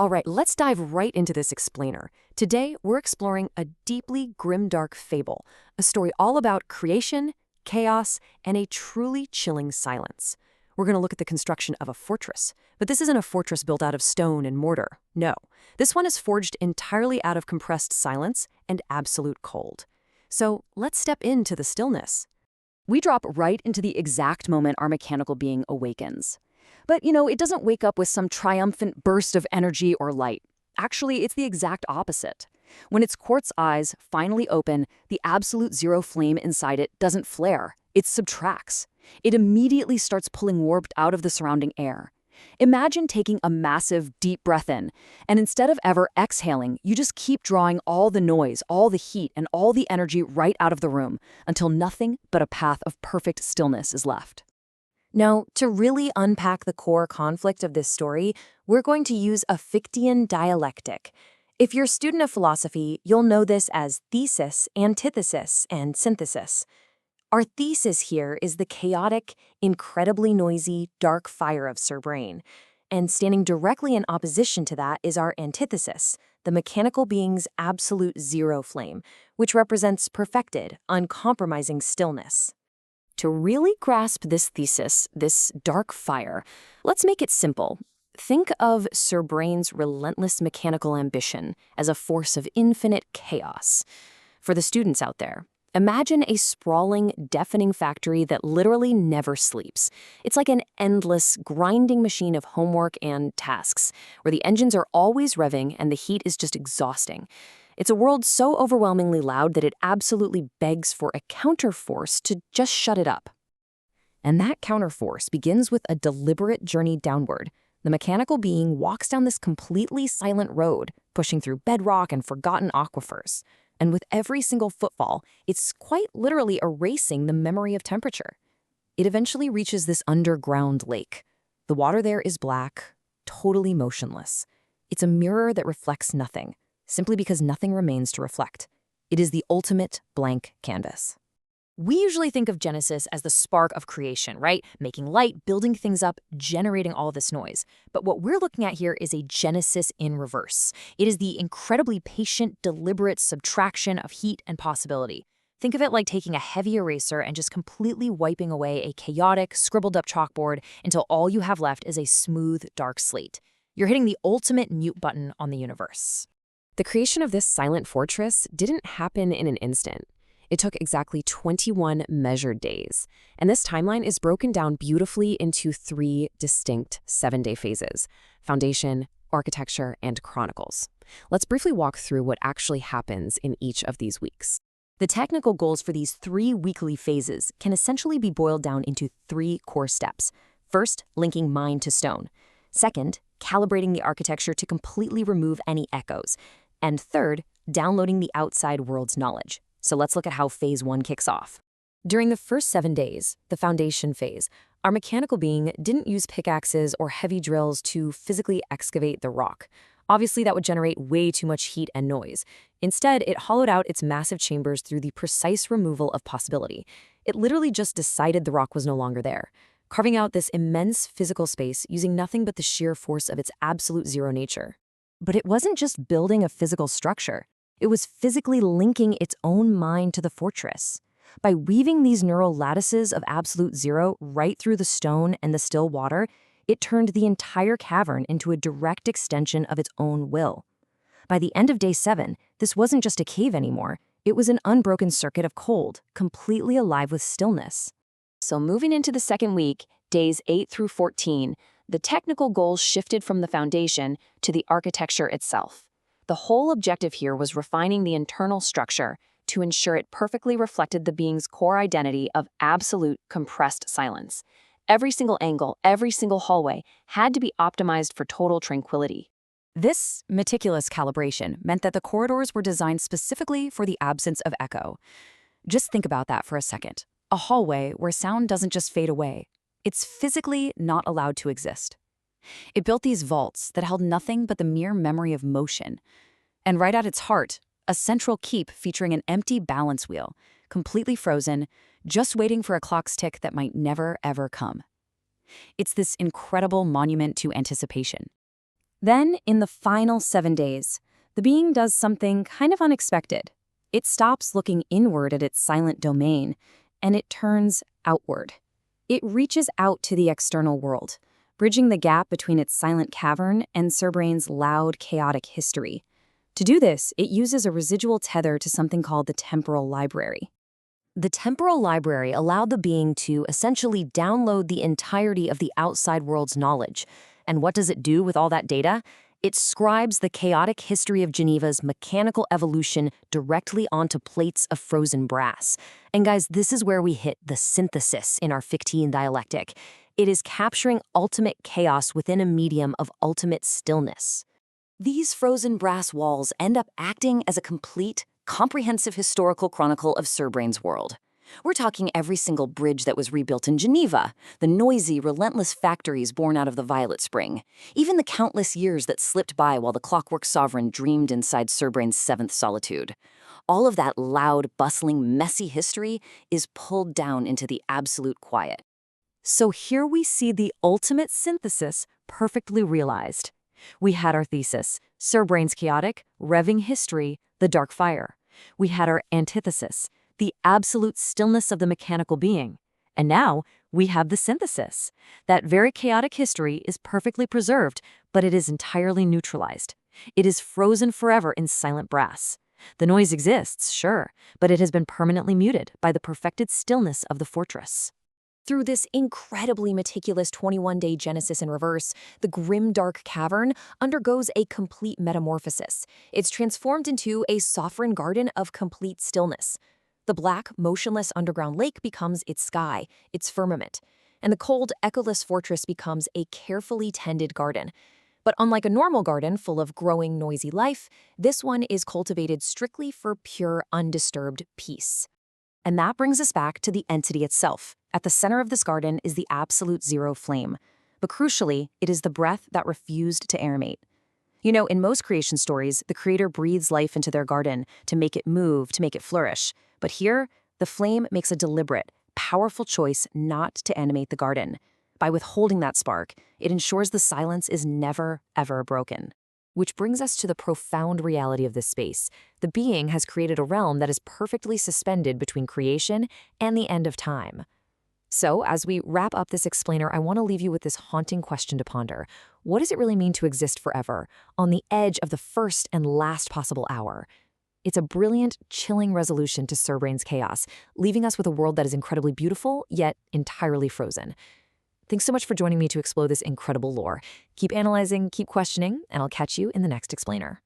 All right, let's dive right into this explainer. Today, we're exploring a deeply grimdark fable, a story all about creation, chaos, and a truly chilling silence. We're going to look at the construction of a fortress. But this isn't a fortress built out of stone and mortar. No, this one is forged entirely out of compressed silence and absolute cold. So let's step into the stillness. We drop right into the exact moment our mechanical being awakens. But, it doesn't wake up with some triumphant burst of energy or light. Actually, it's the exact opposite. When its quartz eyes finally open, the absolute zero flame inside it doesn't flare. It subtracts. It immediately starts pulling warmth out of the surrounding air. Imagine taking a massive, deep breath in, and instead of ever exhaling, you just keep drawing all the noise, all the heat, and all the energy right out of the room until nothing but a path of perfect stillness is left. Now, to really unpack the core conflict of this story, we're going to use a Fichtean dialectic. If you're a student of philosophy, you'll know this as thesis, antithesis, and synthesis. Our thesis here is the chaotic, incredibly noisy, dark fire of Sir Brain. And standing directly in opposition to that is our antithesis, the mechanical being's absolute zero flame, which represents perfected, uncompromising stillness. To really grasp this thesis, this dark fire, let's make it simple. Think of Sir Brain's relentless mechanical ambition as a force of infinite chaos. For the students out there, imagine a sprawling, deafening factory that literally never sleeps. It's like an endless, grinding machine of homework and tasks, where the engines are always revving and the heat is just exhausting. It's a world so overwhelmingly loud that it absolutely begs for a counterforce to just shut it up. And that counterforce begins with a deliberate journey downward. The mechanical being walks down this completely silent road, pushing through bedrock and forgotten aquifers. And with every single footfall, it's quite literally erasing the memory of temperature. It eventually reaches this underground lake. The water there is black, totally motionless. It's a mirror that reflects nothing, simply because nothing remains to reflect. It is the ultimate blank canvas. We usually think of Genesis as the spark of creation, right? Making light, building things up, generating all this noise. But what we're looking at here is a Genesis in reverse. It is the incredibly patient, deliberate subtraction of heat and possibility. Think of it like taking a heavy eraser and just completely wiping away a chaotic, scribbled-up chalkboard until all you have left is a smooth, dark slate. You're hitting the ultimate mute button on the universe. The creation of this silent fortress didn't happen in an instant. It took exactly 21 measured days, and this timeline is broken down beautifully into 3 distinct 7-day phases: foundation, architecture, and chronicles. Let's briefly walk through what actually happens in each of these weeks. The technical goals for these 3 weekly phases can essentially be boiled down into 3 core steps. First, linking mind to stone. Second, calibrating the architecture to completely remove any echoes. And third, downloading the outside world's knowledge. So let's look at how phase 1 kicks off. During the first 7 days, the foundation phase, our mechanical being didn't use pickaxes or heavy drills to physically excavate the rock. Obviously, that would generate way too much heat and noise. Instead, it hollowed out its massive chambers through the precise removal of possibility. It literally just decided the rock was no longer there, carving out this immense physical space using nothing but the sheer force of its absolute zero nature. But it wasn't just building a physical structure. It was physically linking its own mind to the fortress. By weaving these neural lattices of absolute zero right through the stone and the still water, it turned the entire cavern into a direct extension of its own will. By the end of day 7, this wasn't just a cave anymore. It was an unbroken circuit of cold, completely alive with stillness. So moving into the second week, days 8 through 14, the technical goals shifted from the foundation to the architecture itself. The whole objective here was refining the internal structure to ensure it perfectly reflected the being's core identity of absolute compressed silence. Every single angle, every single hallway had to be optimized for total tranquility. This meticulous calibration meant that the corridors were designed specifically for the absence of echo. Just think about that for a second. A hallway where sound doesn't just fade away. It's physically not allowed to exist. It built these vaults that held nothing but the mere memory of motion. And right at its heart, a central keep featuring an empty balance wheel, completely frozen, just waiting for a clock's tick that might never, ever come. It's this incredible monument to anticipation. Then, in the final 7 days, the being does something kind of unexpected. It stops looking inward at its silent domain, and it turns outward. It reaches out to the external world, bridging the gap between its silent cavern and Surbrain's loud, chaotic history. To do this, it uses a residual tether to something called the temporal library. The temporal library allowed the being to essentially download the entirety of the outside world's knowledge. And what does it do with all that data? It scribes the chaotic history of Geneva's mechanical evolution directly onto plates of frozen brass. And guys, this is where we hit the synthesis in our Fichtean dialectic. It is capturing ultimate chaos within a medium of ultimate stillness. These frozen brass walls end up acting as a complete, comprehensive historical chronicle of Surbrain's world. We're talking every single bridge that was rebuilt in Geneva, the noisy, relentless factories born out of the Violet Spring, even the countless years that slipped by while the clockwork sovereign dreamed inside Surbrain's seventh solitude. All of that loud, bustling, messy history is pulled down into the absolute quiet. So here we see the ultimate synthesis perfectly realized. We had our thesis, Surbrain's chaotic, revving history, the dark fire. We had our antithesis, the absolute stillness of the mechanical being. And now we have the synthesis. That very chaotic history is perfectly preserved, but it is entirely neutralized. It is frozen forever in silent brass. The noise exists, sure, but it has been permanently muted by the perfected stillness of the fortress. Through this incredibly meticulous 21-day Genesis in reverse, the grim dark cavern undergoes a complete metamorphosis. It's transformed into a sovereign garden of complete stillness. The black, motionless underground lake becomes its sky, its firmament, and the cold, echoless fortress becomes a carefully tended garden. But unlike a normal garden full of growing, noisy life, this one is cultivated strictly for pure, undisturbed peace. And that brings us back to the entity itself. At the center of this garden is the absolute zero flame. But crucially, it is the breath that refused to animate. You know, in most creation stories, the creator breathes life into their garden to make it move, to make it flourish. But here, the flame makes a deliberate, powerful choice not to animate the garden. By withholding that spark, it ensures the silence is never, ever broken. Which brings us to the profound reality of this space. The being has created a realm that is perfectly suspended between creation and the end of time. So, as we wrap up this explainer, I want to leave you with this haunting question to ponder. What does it really mean to exist forever, on the edge of the first and last possible hour? It's a brilliant, chilling resolution to Surbrain's chaos, leaving us with a world that is incredibly beautiful, yet entirely frozen. Thanks so much for joining me to explore this incredible lore. Keep analyzing, keep questioning, and I'll catch you in the next explainer.